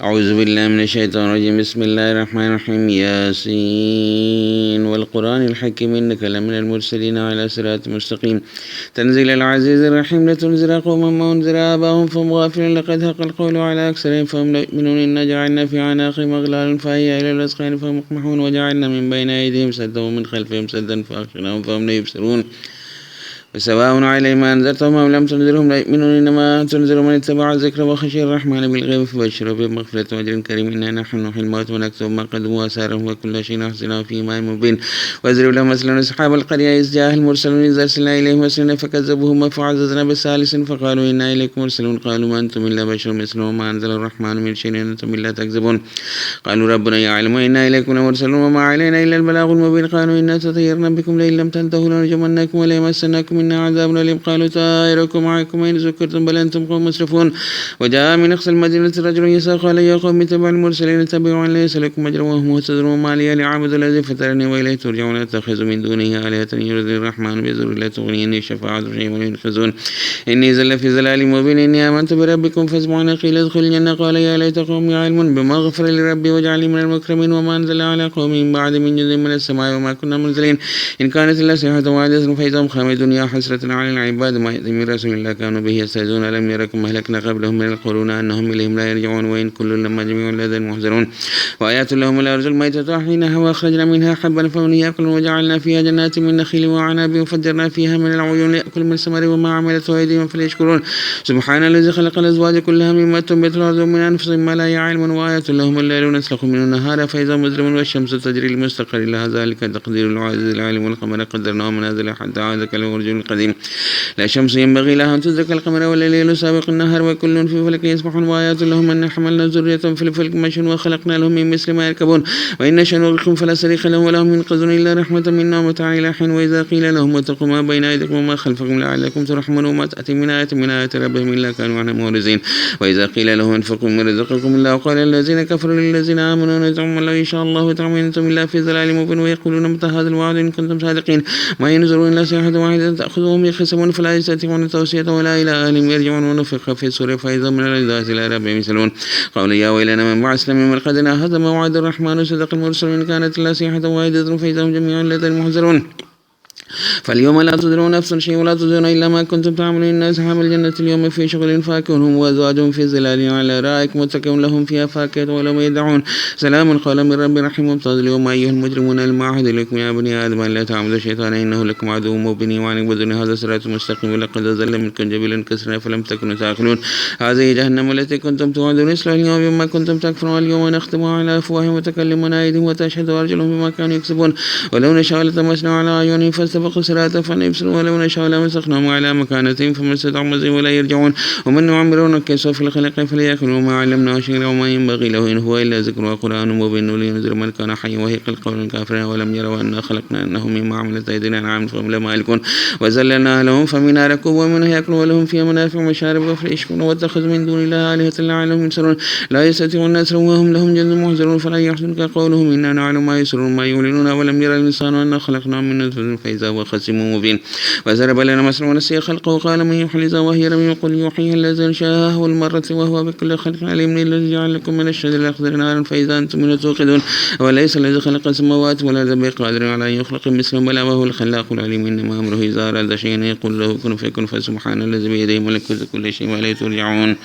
أعوذ بالله من الشيطان الرجيم. بسم الله الرحمن الرحيم. ياسين والقرآن الحكيم إنك لمن المرسلين على صراط مستقيم تنزيل العزيز الرحيم لتنذر قوما ما أنذر آباءهم فهم غافلون لقد حق القول على أكثرهم فهم لا يؤمنون إنا جعلنا في أعناقهم أغلالا فهي إلى الأذقان فهم مقمحون وجعلنا من بين أيديهم سدا ومن خلفهم سدا فأغشيناهم فهم لا يبصرون وسواء عليهم أنذرتهم أم لم تنذرهم لا يؤمنون إنما تنذر من اتبع الذكر وخشي الرحمن بالغيب فبشره بمغفرة وأجر كريم. إنا نحن نحيي الموتى ونكتب ما قدموا وآثارهم وكل شيء أحصيناه في إمام مبين. واضرب لهم مثلا أصحاب القرية إذ جاءها المرسلون إذ أرسلنا إليهم رسلنا فكذبوهما فعززنا بثالث فقالوا إنا إليكم مرسلون قالوا ما أنتم إلا بشر مثلنا وما أنزل الرحمن من شيء إن أنتم إلا تكذبون. قالوا ربنا يعلم إنا إليكم لمرسلون وما علينا إلا البلاغ المبين. قالوا إنا تطيرنا بكم لئن لم تنتهوا لنرجمنكم وليمسنكم منا عذاب أليم. قالوا طائركم معكم إن ذكرتم بل أنتم قوم مسرفون. وجاء من أقصى المدينة رجل يسعى قال يا قوم اتبعوا المرسلين اتبعوا ليس لكم أجر وهم مهتدون وما لي لأعبد الذي فطرني وإليه ترجعون أتخذ من دونه آلهة يريدني الرحمن بضر لا تغني عني شفاعتهم شيئا ولا ينقذون. إني زل في ضلال مبين. إني آمنت بربكم فاسمعون. قيل ادخل الجنة قال يا ليت قومي يعلمون بما غفر لربي وجعلني من المكرمين وما أنزل على قوم من بعد من جند من السماء وما كنا منزلين إن كانت إلا صيحة واحدة فإذا هم خامدون. يا حسرة على العباد ما يأتي من رسول الله كانوا به يستهزئون. ألم يركم أهلكنا قبلهم من القرون أنهم إليهم لا يرجعون وإن كل لما جميع لدينا محضرون. وآيات لهم الأرض الميتة حينها وأخرجنا منها حبا فمن يأكل وجعلنا فيها جنات من نخيل وعناب وفجرنا فيها من العيون يأكل من الثمر وما عملته أيديهم فليشكرون. سبحان الذي خلق الأزواج كلها مما تنبت الأرض من أنفسهم ما لا يعلمون. وآيات لهم الليل نسلخ منه النهار فإذا مظلم والشمس تجري لمستقر لها ذلك تقدير العزيز العليم. والقمر قدرناه منازل حتى عاد كالعرجون القديم. لا شمس ينبغي لها أن تدرك القمر ولا الليل سابق النهار وكل في فلك يسبحون. وآيات لهم أن حملنا ذرية في الفلك مشحون وخلقنا لهم من مثل ما يركبون وإن نشأ نغرقهم فلا صريخ لهم ولا هم ينقذون إلا رحمة منا ومتاعا إلى حين. وإذا قيل لهم اتقوا ما بين أيديكم وما خلفكم لعلكم ترحمون وما تأتي من آية ربهم إلا كانوا عنها معرضين. وإذا قيل لهم انفقوا من رزقكم الله وقال الذين كفروا للذين آمنوا نزعم الله إن شاء الله تعمل أنتم إلا في ضلال مبين. ويقولون متى هذا الوعد إن كنتم صادقين ما ينظرون إلا صيحة واحدة تأخذهم يخصمون فلا يستطيعون توصية ولا إلى أهلهم يرجعون. ونفخ في الصور فإذا من الأجداث إلى ربهم يسألون. قالوا يا ويلنا من بعثنا من مرقدنا هذا ما وعد الرحمن صدق المرسلون إن كانت إلا صيحة واحدة فإذا هم جميع لدينا محضرون. فاليوم لا تضرون نفس شيء ولا تجزون إلا ما كنتم تعملون. إن أصحاب الجنة اليوم في شغل فاكهون هم وأزواجهم في ظلال على الأرائك متكئون لهم فيها فاكهة ولهم يدعون سلام قولا من رب رحيم. وامتازوا اليوم أيها المجرمون المعهد لكم يا بني آدم أن لا تعبدوا الشيطان إنه لكم عدو مبين وأن اعبدوني هذا صراط مستقيم. ولقد أضل منكم جبلا كثيرا فلم تكونوا تعقلون. هذه جهنم التي كنتم توعدون اصلوها اليوم بما كنتم تكفرون. اليوم نختم على أفواههم وتكلمنا أيديهم وتشهد أرجلهم بما كانوا يكسبون. ولو نشاء لطمسنا على أعينهم فاستبقوا الصراط فليبصروا ولو نشاء لمسخناهم على مكانتهم فما استطاعوا مزيا ولا يرجعون. ومن نعمره نكسه في الخلق فليأكل وما علمناه شيئا وما ينبغي له إن هو إلا ذكر وقرآن مبين لينذر من كان حيا ويحق القول الكافرين. ولم يروا أنا خلقنا أنهم مما عملت أيدينا أنعام فهم لا مالكون. وذللناها لهم فمنها ركوب ومنها يأكلون ولهم فيها منافع ومشارب وفليشكرون. واتخذوا من دون الله آلهة لعلهم ينصرون لا يستطيعون نصرهم وهم لهم جند محضرون. فلا يحزنك قولهم إنا نعلم ما يسرون ما يعلنون. ولم يرى الإنسان أنا خلقناه من نطفة فإذا هو خصيم مبين. وضرب لنا مثلا ونسي خلقه قال من يحيي العظام وهي رميم قل يحييها الذي أنشأها أول مرة وهو بكل خلق عليم. الذي جعل لكم من الشجر الأخضر نارا فإذا أنتم منه توقدون. وليس الذي خلق السماوات والأرض بقادر على أن يخلق مثلهم بلى وهو الخلاق العليم. إنما أمره إذا أراد شيئا يقول له كن فيكون. فسبحان الذي بيده ملكوت كل شيء وإليه ترجعون.